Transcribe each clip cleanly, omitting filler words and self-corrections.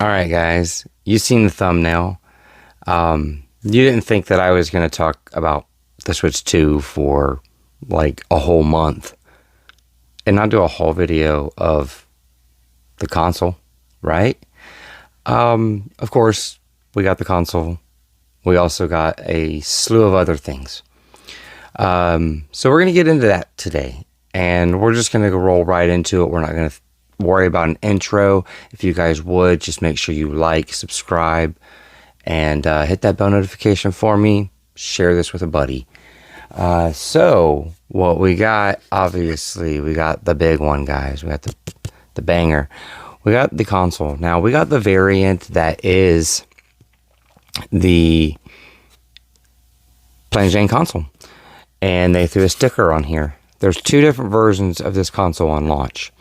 Alright guys, you seen the thumbnail. You didn't think that I was going to talk about the Switch 2 for like a whole month and not do a whole video of the console, right? Of course, we got the console. We also got a slew of other things. So we're going to get into that today, and we're just going to roll right into it. We're not going to worry about an intro. If you guys would, just make sure you like, subscribe, and hit that bell notification for me. Share this with a buddy. So what we got, obviously, we got the big one, guys. We got the banger. We got the console. Now, we got the variant that is the plain Jane console, and they threw a sticker on here. There's two different versions of this console on launch.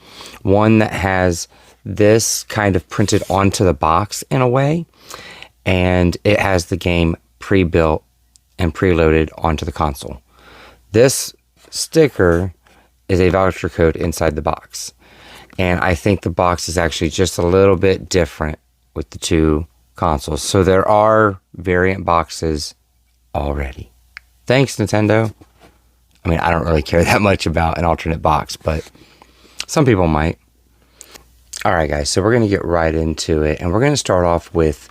One that has this kind of printed onto the box in a way, and it has the game pre-built and preloaded onto the console. This sticker is a voucher code inside the box, and I think the box is actually just a little bit different with the two consoles. So there are variant boxes already. Thanks, Nintendo. I mean, I don't really care that much about an alternate box, but some people might. Alright guys, so we're going to get right into it, and we're going to start off with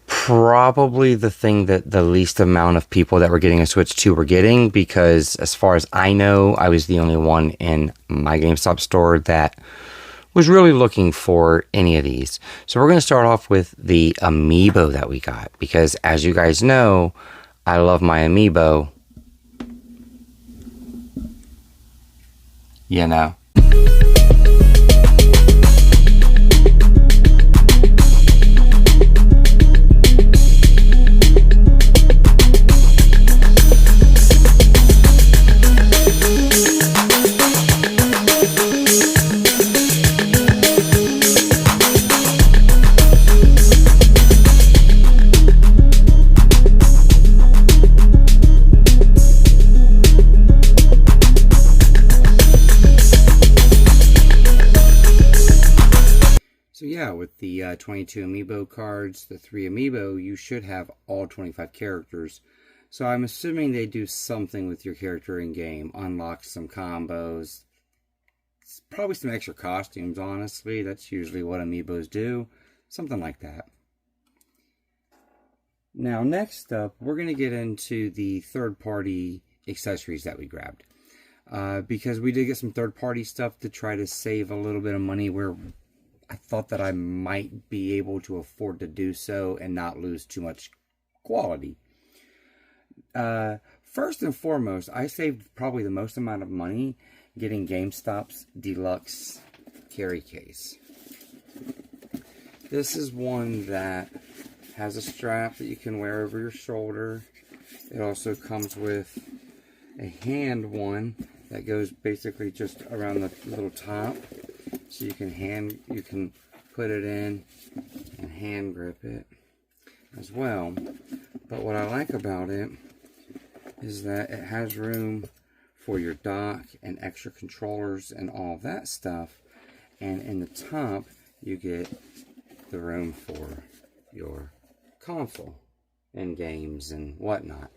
probably the thing that the least amount of people that were getting a Switch 2 were getting, because as far as I know, I was the only one in my GameStop store that was really looking for any of these. So we're going to start off with the amiibo that we got, because as you guys know, I love my amiibo. You know. So yeah, with the 22 amiibo cards, the 3 amiibo, you should have all 25 characters. So I'm assuming they do something with your character in game, unlock some combos, probably some extra costumes, honestly. That's usually what amiibos do, something like that. Now next up, we're going to get into the third-party accessories that we grabbed. Because we did get some third-party stuff to try to save a little bit of money where I thought that I might be able to afford to do so and not lose too much quality. First and foremost, I saved probably the most amount of money getting GameStop's deluxe carry case. This is one that has a strap that you can wear over your shoulder. It also comes with a hand one that goes basically just around the little top. So you can put it in and hand grip it as well. But what I like about it is that it has room for your dock and extra controllers and all that stuff. And in the top, you get the room for your console and games and whatnot.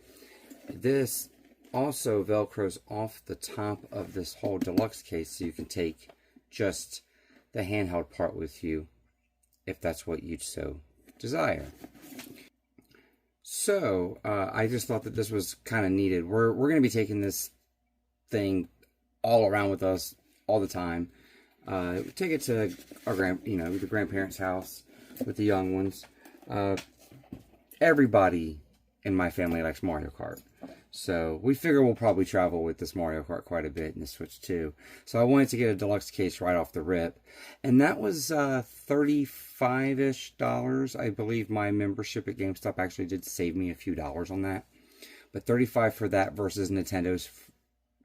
This also velcros off the top of this whole deluxe case, so you can take just the handheld part with you if that's what you so desire. So I just thought that this was kind of needed. We're going to be taking this thing all around with us all the time. Take it to our the grandparents' house with the young ones. Everybody in my family likes Mario Kart. So we figure we'll probably travel with this Mario Kart quite a bit in the Switch 2. So I wanted to get a deluxe case right off the rip. And that was $35-ish. I believe my membership at GameStop actually did save me a few dollars on that. But $35 for that versus Nintendo's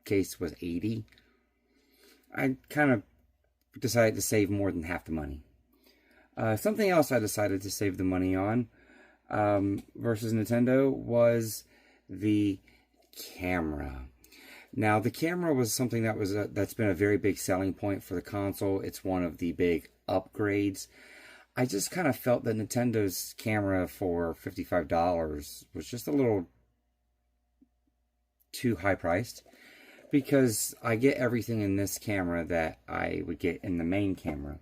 case was $80. I kind of decided to save more than half the money. Something else I decided to save the money on versus Nintendo was the camera. Now, the camera was something that that's been a very big selling point for the console. It's one of the big upgrades. I just kind of felt that Nintendo's camera for $55 was just a little too high priced, because I get everything in this camera that I would get in the main camera,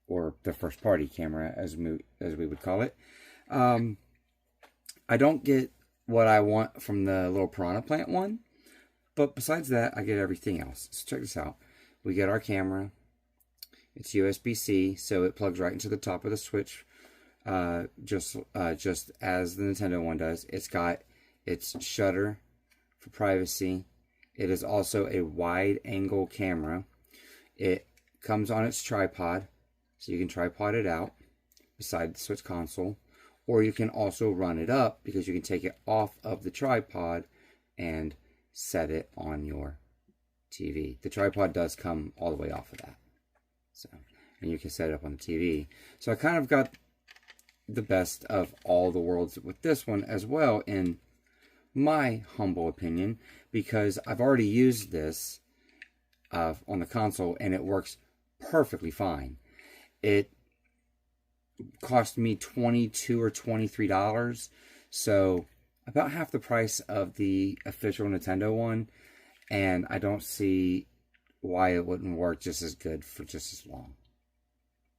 or the first party camera as we would call it. I don't get what I want from the little Piranha Plant one, but besides that, I get everything else. So check this out. We get our camera. It's USB-C, so it plugs right into the top of the Switch, just as the Nintendo one does. It's got its shutter for privacy. It is also a wide-angle camera. It comes on its tripod, so you can tripod it out beside the Switch console, or you can also run it up, because you can take it off of the tripod and set it on your TV. The tripod does come all the way off of that. So, and you can set it up on the TV. So I kind of got the best of all the worlds with this one as well, in my humble opinion, because I've already used this on the console and it works perfectly fine. It cost me $22 or $23, so about half the price of the official Nintendo one, and I don't see why it wouldn't work just as good for just as long.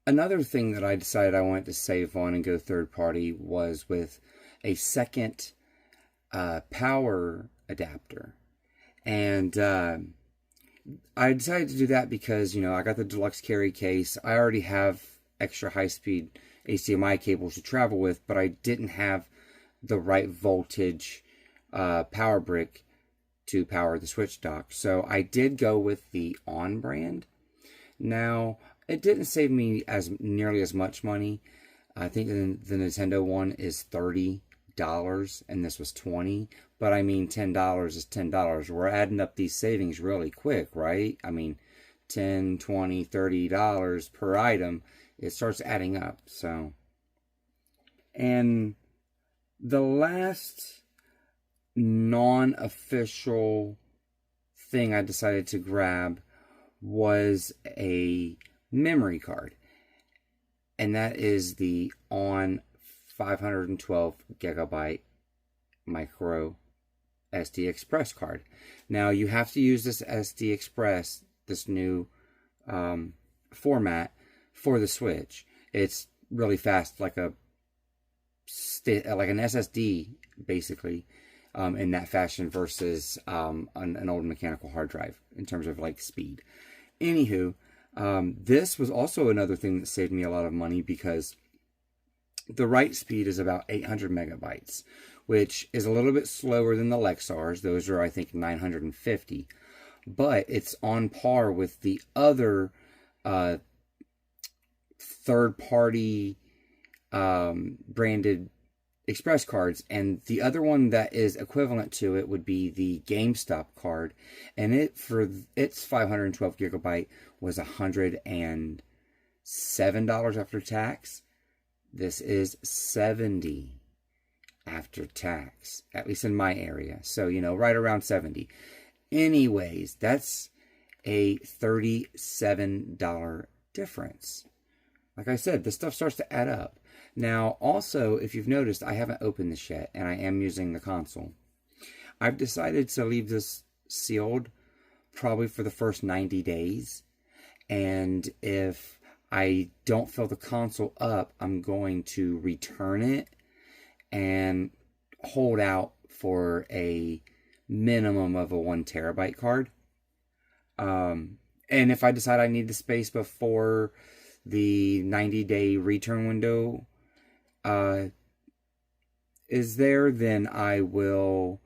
Another thing that I decided I wanted to save on and go third party was with a second power adapter. And I decided to do that because, you know, I got the deluxe carry case. I already have extra high-speed HDMI cables to travel with, but I didn't have the right voltage power brick to power the Switch dock. So I did go with the On brand. Now, it didn't save me nearly as much money. I think the Nintendo one is $30 and this was $20. But I mean, $10 is $10. We're adding up these savings really quick, right? I mean, $10, $20, $30 per item. It starts adding up. So, and the last non-official thing I decided to grab was a memory card, and that is the On 512 gigabyte micro SD Express card. Now you have to use this SD Express, this new format, for the Switch. It's really fast, like an SSD basically. In that fashion versus an old mechanical hard drive in terms of like speed. Anywho, this was also another thing that saved me a lot of money, because the write speed is about 800 megabytes, which is a little bit slower than the Lexars. Those are, I think, 950. But it's on par with the other third-party branded Express cards, and the other one that is equivalent to it would be the GameStop card, and it, for its 512 gigabyte, was $107 after tax. This is $70 after tax, at least in my area. So, you know, right around 70. Anyways, that's a $37 difference. Like I said, this stuff starts to add up. Now, also, if you've noticed, I haven't opened this yet, and I am using the console. I've decided to leave this sealed probably for the first 90 days. And if I don't fill the console up, I'm going to return it and hold out for a minimum of a 1 terabyte card. And if I decide I need the space before the 90-day return window is there, then I will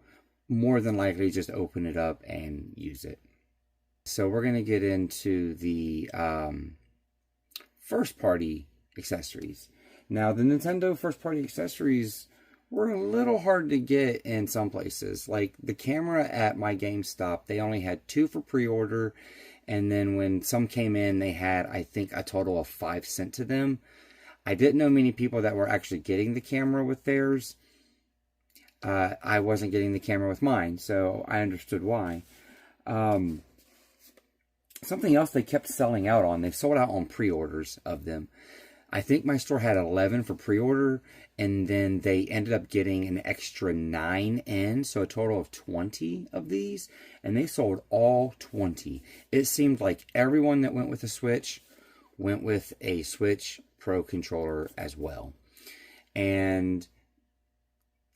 more than likely just open it up and use it. So we're going to get into the first party accessories. Now, the Nintendo first party accessories were a little hard to get in some places. Like the camera at my GameStop, they only had 2 for pre-order, and then when some came in, they had, I think, a total of 5 sent to them. I didn't know many people that were actually getting the camera with theirs. I wasn't getting the camera with mine, so I understood why. Something else they kept selling out on, they sold out on pre-orders of them. I think my store had 11 for pre-order, and then they ended up getting an extra 9 in, so a total of 20 of these, and they sold all 20. It seemed like everyone that went with a Switch went with a Switch Pro controller as well. And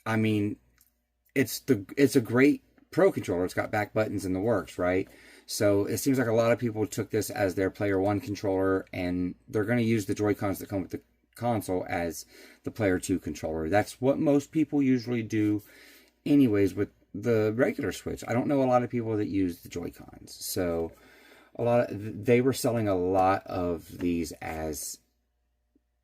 I mean, it's a great Pro controller. It's got back buttons in the works, right? So it seems like a lot of people took this as their Player 1 controller, and they're going to use the Joy-Cons that come with the console as the Player 2 controller. That's what most people usually do anyways with the regular Switch. I don't know a lot of people that use the Joy-Cons. So they were selling a lot of these as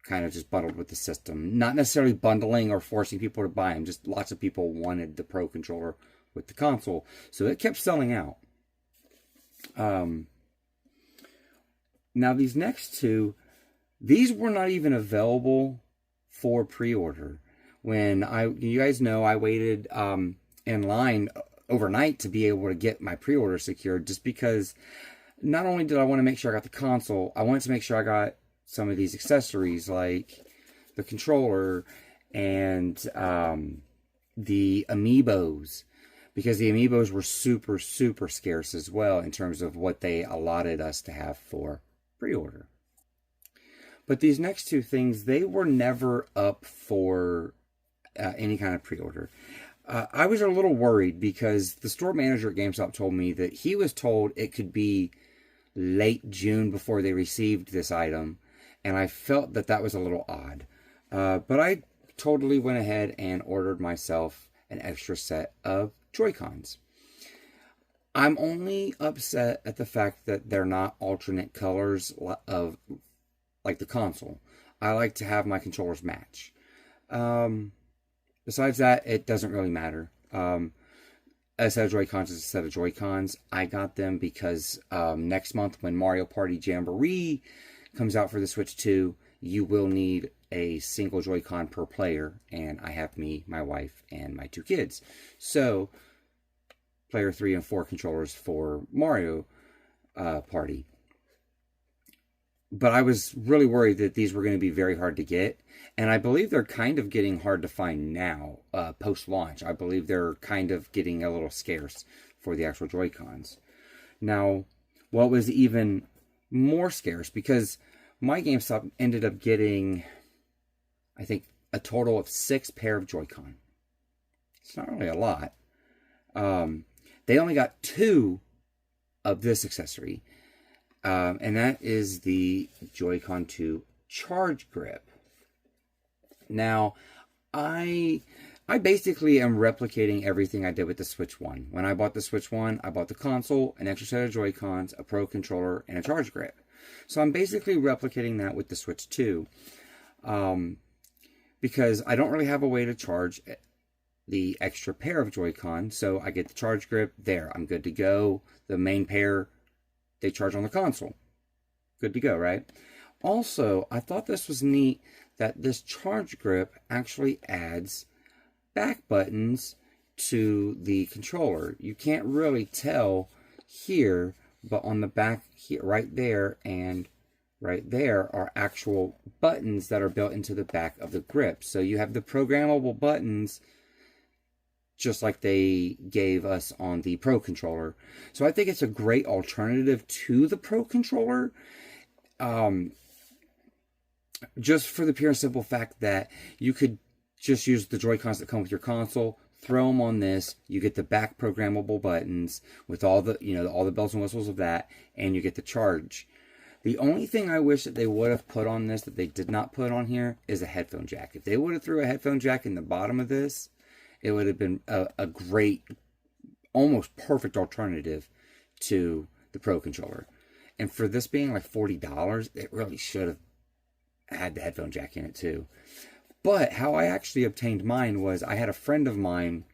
kind of just bundled with the system. Not necessarily bundling or forcing people to buy them. Just lots of people wanted the Pro controller with the console. So it kept selling out. Now these next two, these were not even available for pre-order. You guys know, I waited in line overnight to be able to get my pre-order secured, just because not only did I want to make sure I got the console, I wanted to make sure I got some of these accessories like the controller and the amiibos. Because the amiibos were super, super scarce as well in terms of what they allotted us to have for pre-order. But these next two things, they were never up for any kind of pre-order. I was a little worried because the store manager at GameStop told me that he was told it could be late June before they received this item. And I felt that that was a little odd. But I totally went ahead and ordered myself an extra set of Joy-Cons. I'm only upset at the fact that they're not alternate colors of like the console. I like to have my controllers match. Besides that, it doesn't really matter. A set of Joy-Cons is a set of Joy-Cons. I got them because next month when Mario Party Jamboree comes out for the Switch 2, you will need a single Joy-Con per player, and I have me, my wife, and my 2 kids. So, player 3 and 4 controllers for Mario Party. But I was really worried that these were going to be very hard to get, and I believe they're kind of getting hard to find now, post-launch. I believe they're kind of getting a little scarce for the actual Joy-Cons. Now, what was even more scarce, because my GameStop ended up getting, I think, a total of 6 pair of Joy-Con. It's not really a lot. They only got 2 of this accessory. And that is the Joy-Con 2 Charge Grip. Now, I basically am replicating everything I did with the Switch 1. When I bought the Switch 1, I bought the console, an extra set of Joy-Cons, a Pro controller, and a Charge Grip. So I'm basically replicating that with the Switch 2. Because I don't really have a way to charge the extra pair of Joy-Con. So I get the Charge Grip there. I'm good to go. The main pair, they charge on the console. Good to go, right? Also, I thought this was neat that this Charge Grip actually adds back buttons to the controller. You can't really tell here, but on the back here, right there and right there are actual buttons that are built into the back of the grip. So you have the programmable buttons just like they gave us on the Pro controller. So I think it's a great alternative to the Pro controller. Just for the pure and simple fact that you could just use the Joy-Cons that come with your console, throw them on this, you get the back programmable buttons with all the, all the bells and whistles of that, and you get the charge. The only thing I wish that they would have put on this that they did not put on here is a headphone jack. If they would have threw a headphone jack in the bottom of this, it would have been a great, almost perfect alternative to the Pro controller. And for this being like $40, it really should have had the headphone jack in it too. But how I actually obtained mine was I had a friend of mine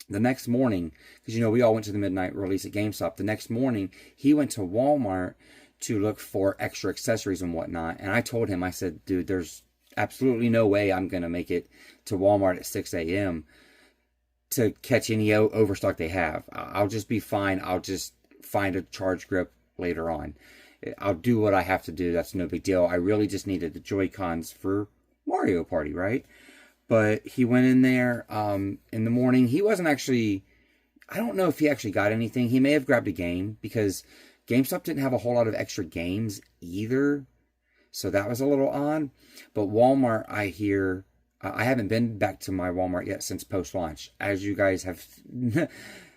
the next morning, because we all went to the midnight release at GameStop. The next morning, he went to Walmart to look for extra accessories and whatnot. And I told him, I said, dude, there's absolutely no way I'm going to make it to Walmart at 6 a.m. to catch any overstock they have. I'll just be fine. I'll just find a charge grip later on. I'll do what I have to do. That's no big deal. I really just needed the Joy-Cons for Mario Party, right? But he went in there in the morning. He wasn't actually... I don't know if he actually got anything. He may have grabbed a game because GameStop didn't have a whole lot of extra games either. So that was a little odd. But Walmart, I hear... I haven't been back to my Walmart yet since post-launch. As you guys have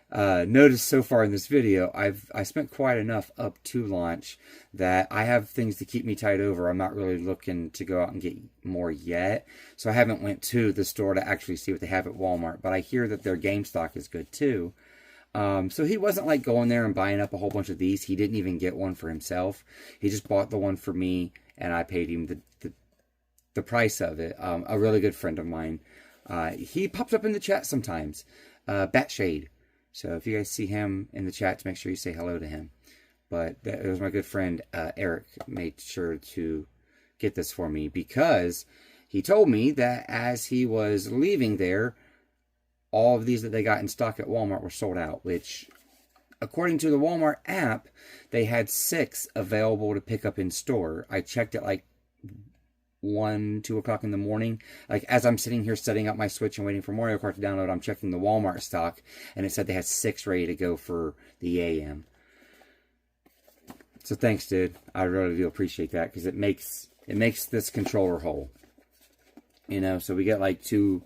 noticed so far in this video, I spent quite enough up to launch that I have things to keep me tied over. I'm not really looking to go out and get more yet. So I haven't went to the store to actually see what they have at Walmart. But I hear that their game stock is good too. So he wasn't like going there and buying up a whole bunch of these. He didn't even get one for himself. He just bought the one for me, and I paid him the price of it. A really good friend of mine. He pops up in the chat sometimes. Batshade. So if you guys see him in the chat, make sure you say hello to him. But it was my good friend Eric made sure to get this for me because he told me that as he was leaving there, all of these that they got in stock at Walmart were sold out, which according to the Walmart app, they had 6 available to pick up in store. I checked it like 1, 2 o'clock in the morning. Like as I'm sitting here setting up my Switch and waiting for Mario Kart to download, I'm checking the Walmart stock, and it said they had 6 ready to go for the AM. So thanks, dude. I really do appreciate that because it makes this controller whole. You know, so we get like two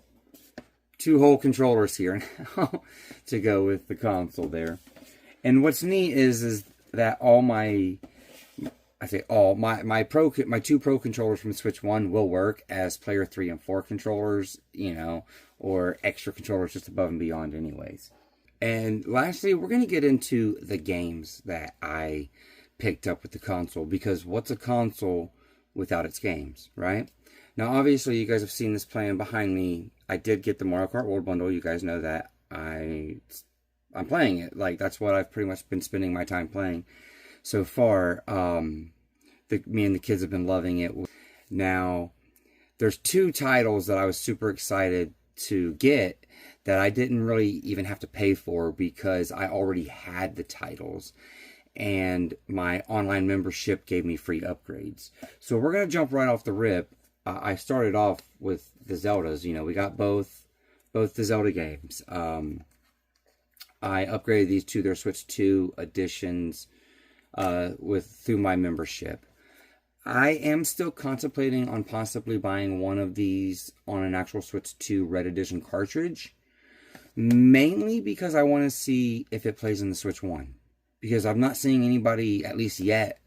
whole controllers here now to go with the console there. And what's neat is that all my... I say all my 2 Pro controllers from Switch 1 will work as player 3 and 4 controllers, you know, or extra controllers just above and beyond anyways. And lastly, we're going to get into the games that I picked up with the console, because what's a console without its games, right? Now, obviously, you guys have seen this playing behind me. I did get the Mario Kart World Bundle. You guys know that. I'm playing it. Like, that's what I've pretty much been spending my time playing so far. Me and the kids have been loving it. Now, there's 2 titles that I was super excited to get that I didn't really even have to pay for because I already had the titles. And my online membership gave me free upgrades. So we're going to jump right off the rip. I started off with the Zeldas. You know, we got both the Zelda games. I upgraded these to their Switch 2 editions through my membership. I am still contemplating on possibly buying one of these on an actual Switch 2 Red Edition cartridge. Mainly because I want to see if it plays in the Switch 1. Because I'm not seeing anybody, at least yet,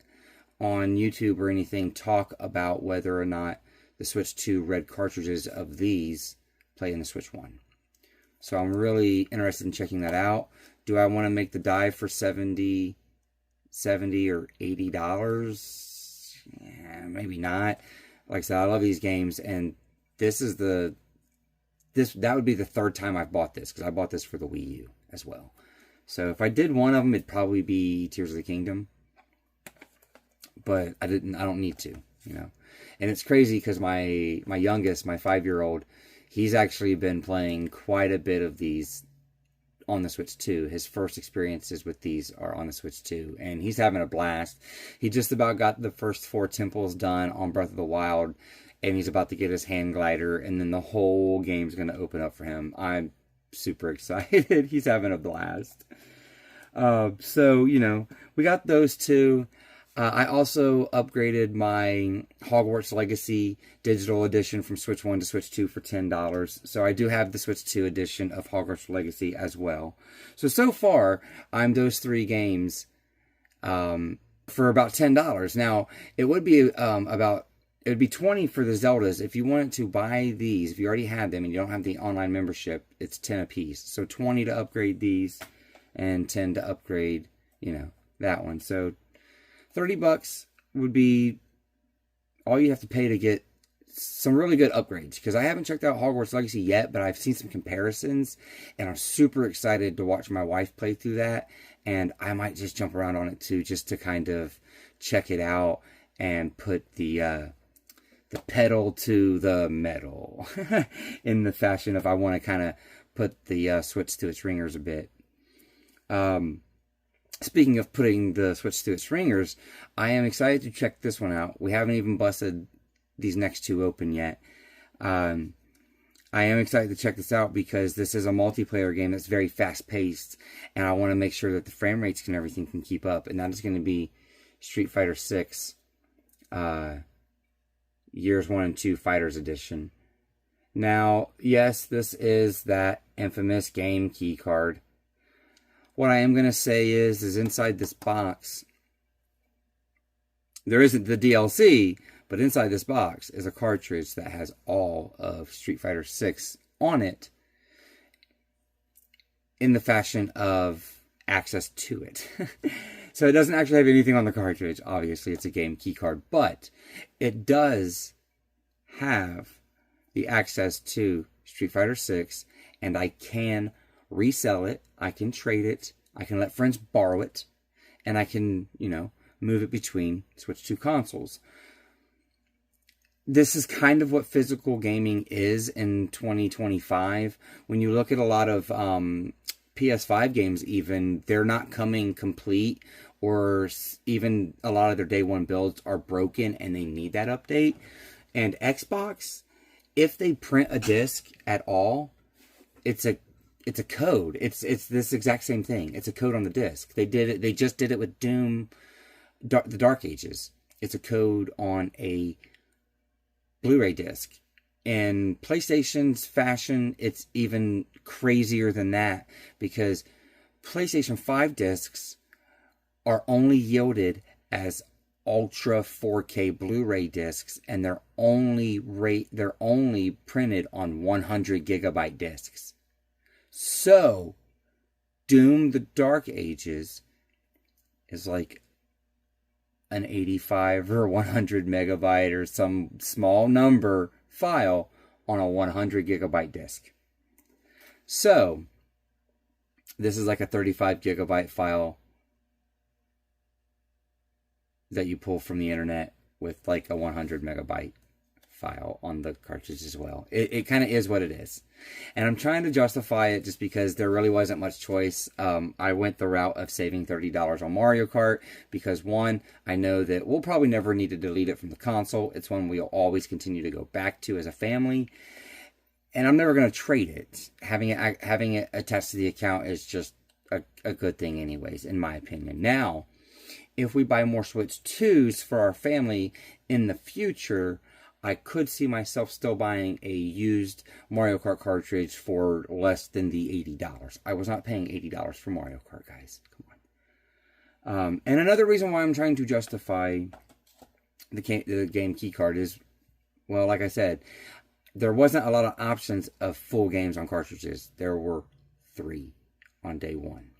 on YouTube or anything, talk about whether or not the Switch 2 Red cartridges of these play in the Switch 1. So I'm really interested in checking that out. Do I want to make the dive for $70 or $80? Yeah, maybe not. Like I said, I love these games, and that would be the 3rd time I've bought this, because I bought this for the Wii U as well. So if I did one of them, it'd probably be Tears of the Kingdom. But I don't need to, you know. And it's crazy because my youngest, my 5-year-old, he's actually been playing quite a bit of these on the Switch 2. His first experiences with these are on the Switch 2, and he's having a blast. He just about got the first 4 temples done on Breath of the Wild, and he's about to get his hand glider, and then the whole game's going to open up for him. I'm super excited. He's having a blast. So, you know, we got those 2. I also upgraded my Hogwarts Legacy digital edition from Switch 1 to Switch 2 for $10. So I do have the Switch 2 edition of Hogwarts Legacy as well. So far, I'm those 3 games for about $10. Now, it would be it would be $20 for the Zeldas. If you wanted to buy these, if you already had them and you don't have the online membership, it's $10 a piece. So $20 to upgrade these and $10 to upgrade, you know, that one. So $30 would be all you have to pay to get some really good upgrades. Because I haven't checked out Hogwarts Legacy yet, but I've seen some comparisons, and I'm super excited to watch my wife play through that. And I might just jump around on it too, just to kind of check it out and put the pedal to the metal in the fashion of I want to kind of put the Switch to its ringers a bit. speaking of putting the Switch through its ringers, I am excited to check this one out. We haven't even busted these next two open yet. I am excited to check this out because this is a multiplayer game that's very fast-paced, and I want to make sure that the frame rates and everything can keep up, and that is going to be Street Fighter 6 Years 1 and 2 Fighters Edition. Now, yes, this is that infamous game key card. What I am going to say is inside this box, there isn't the DLC, but inside this box is a cartridge that has all of Street Fighter 6 on it in the fashion of access to it. So it doesn't actually have anything on the cartridge. Obviously, it's a game key card, but it does have the access to Street Fighter 6, and I can resell it, I can trade it, I can let friends borrow it, and I can, you know, move it between Switch 2 consoles. This is kind of what physical gaming is in 2025. When you look at a lot of PS5 games even, they're not coming complete, or even a lot of their day one builds are broken and they need that update. And Xbox, if they print a disc at all, it's a code. It's this exact same thing. It's a code on the disc. They did it. They just did it with Doom, the Dark Ages. It's a code on a Blu-ray disc. In PlayStation's fashion, it's even crazier than that, because PlayStation 5 discs are only yielded as Ultra 4K Blu-ray discs, and they're only printed on 100 gigabyte discs. So, Doom the Dark Ages is like an 85 or 100 megabyte or some small number file on a 100 gigabyte disc. So, this is like a 35 gigabyte file that you pull from the internet with like a 100 megabyte file on the cartridge as well. It kind of is what it is. And I'm trying to justify it just because there really wasn't much choice. I went the route of saving $30 on Mario Kart because, one, I know that we'll probably never need to delete it from the console. It's one we'll always continue to go back to as a family. And I'm never going to trade it. Having it attached to the account is just a good thing anyways, in my opinion. Now, if we buy more Switch 2s for our family in the future, I could see myself still buying a used Mario Kart cartridge for less than the $80. I was not paying $80 for Mario Kart, guys. Come on. And another reason why I'm trying to justify the game key card is, well, like I said, there wasn't a lot of options of full games on cartridges. There were 3 on day one.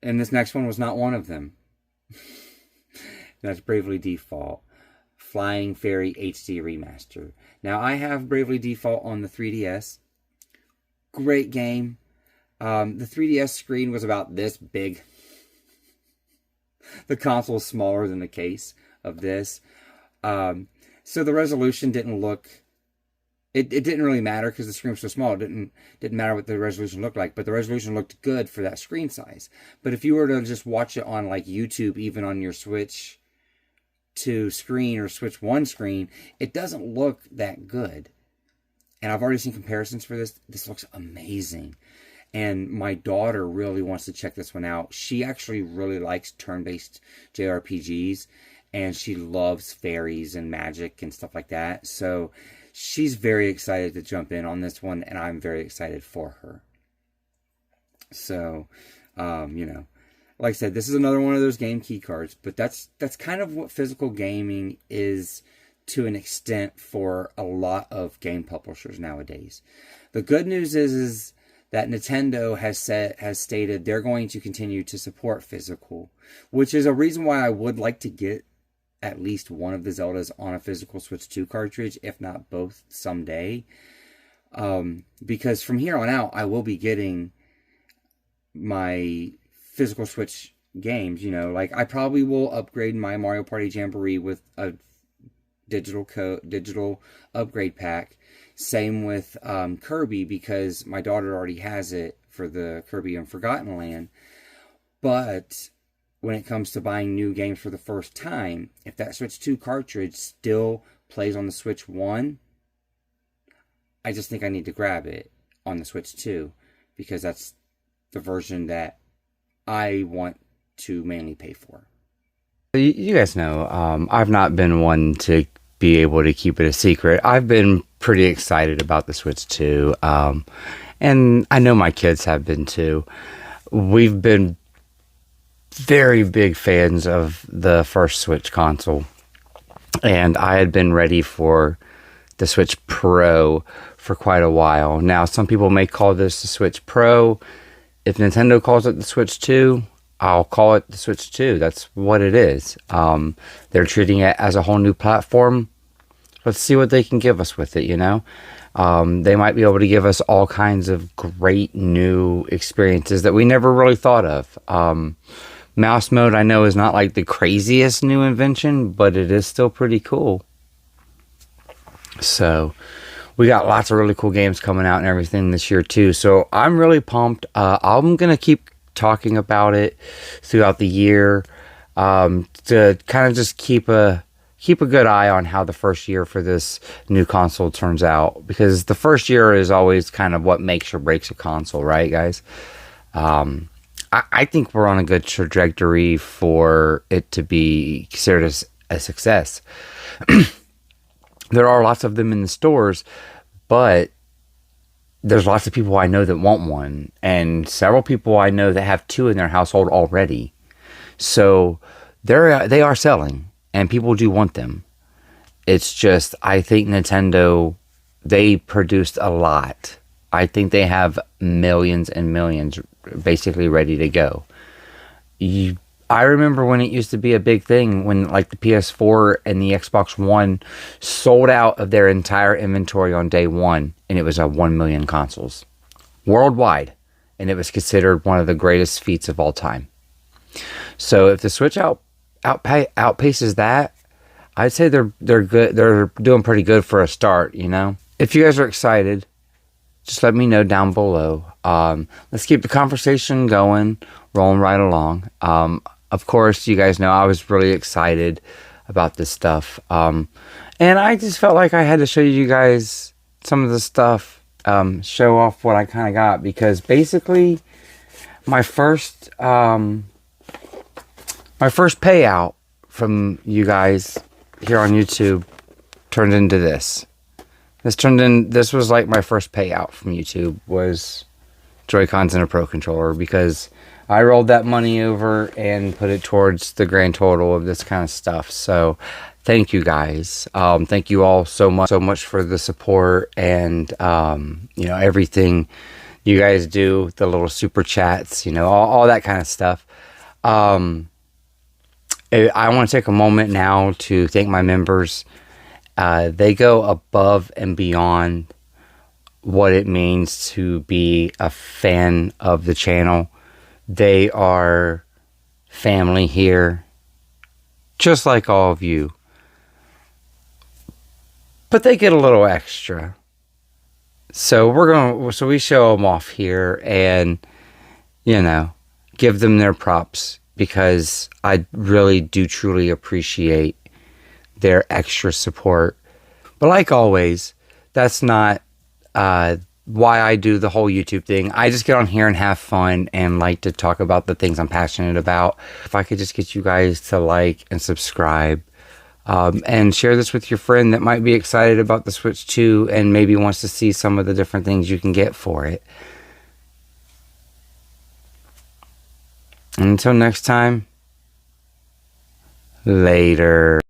And this next one was not one of them. That's Bravely Default Flying Fairy HD Remaster. Now, I have Bravely Default on the 3DS. Great game. The 3DS screen was about this big. The console is smaller than the case of this. So the resolution didn't look... It didn't really matter because the screen was so small. It didn't matter what the resolution looked like, but the resolution looked good for that screen size. But if you were to just watch it on like YouTube, even on your Switch 2 screen or Switch 1 screen, it doesn't look that good. And I've already seen comparisons for this. This looks amazing. And my daughter really wants to check this one out. She actually really likes turn-based JRPGs, and she loves fairies and magic and stuff like that. So she's very excited to jump in on this one, and I'm very excited for her. So, you know, like I said, this is another one of those game key cards, but that's kind of what physical gaming is to an extent for a lot of game publishers nowadays. The good news is that Nintendo has stated they're going to continue to support physical, which is a reason why I would like to get at least one of the Zeldas on a physical Switch 2 cartridge, if not both, someday. Because from here on out, I will be getting my physical Switch games, you know. Like, I probably will upgrade my Mario Party Jamboree with a digital upgrade pack. Same with Kirby, because my daughter already has it for the Kirby and Forgotten Land. But when it comes to buying new games for the first time, if that Switch 2 cartridge still plays on the Switch 1, I just think I need to grab it on the Switch 2, because that's the version that I want to mainly pay for. You guys know, I've not been one to be able to keep it a secret. I've been pretty excited about the Switch 2, and I know my kids have been too. We've been very big fans of the first Switch console, and I had been ready for the Switch Pro for quite a while. Now, some people may call this the Switch Pro. If Nintendo calls it the Switch 2, I'll call it the Switch 2. That's what it is. They're treating it as a whole new platform. Let's see what they can give us with it, you know? They might be able to give us all kinds of great new experiences that we never really thought of. Mouse mode, I know, is not like the craziest new invention, but it is still pretty cool. So, we got lots of really cool games coming out and everything this year too. So, I'm really pumped. I'm going to keep talking about it throughout the year, to kind of just keep a good eye on how the first year for this new console turns out, because the first year is always kind of what makes or breaks a console, right, guys? I think we're on a good trajectory for it to be considered as a success. There are lots of them in the stores, but there's lots of people I know that want one, and several people I know that have two in their household already. So they are selling, and people do want them. It's just, I think Nintendo, they produced a lot. I think they have millions and millions basically ready to go. I remember when it used to be a big thing, when like the PS4 and the Xbox One sold out of their entire inventory on day one, and it was 1 million consoles worldwide, and it was considered one of the greatest feats of all time. So if the Switch outpaces that, I'd say they're good. They're doing pretty good for a start, you know. If you guys are excited, just let me know down below. Let's keep the conversation going, rolling right along. Of course, you guys know I was really excited about this stuff. And I just felt like I had to show you guys some of the stuff, show off what I kind of got, because basically my first payout from you guys here on YouTube turned into this. This was like my first payout from YouTube, was Joy-Cons and a Pro Controller, because I rolled that money over and put it towards the grand total of this kind of stuff. So thank you guys. Thank you all so much for the support, and you know, everything you guys do, the little super chats, you know, all that kind of stuff. I want to take a moment now to thank my members. They go above and beyond what it means to be a fan of the channel. They are family here, just like all of you. But they get a little extra. So we show them off here, and, you know, give them their props, because I really do truly appreciate their extra support. But like always, that's not why I do the whole YouTube thing. I just get on here and have fun and like to talk about the things I'm passionate about. If I could just get you guys to like and subscribe, and share this with your friend that might be excited about the Switch 2 and maybe wants to see some of the different things you can get for it. Until next time, later.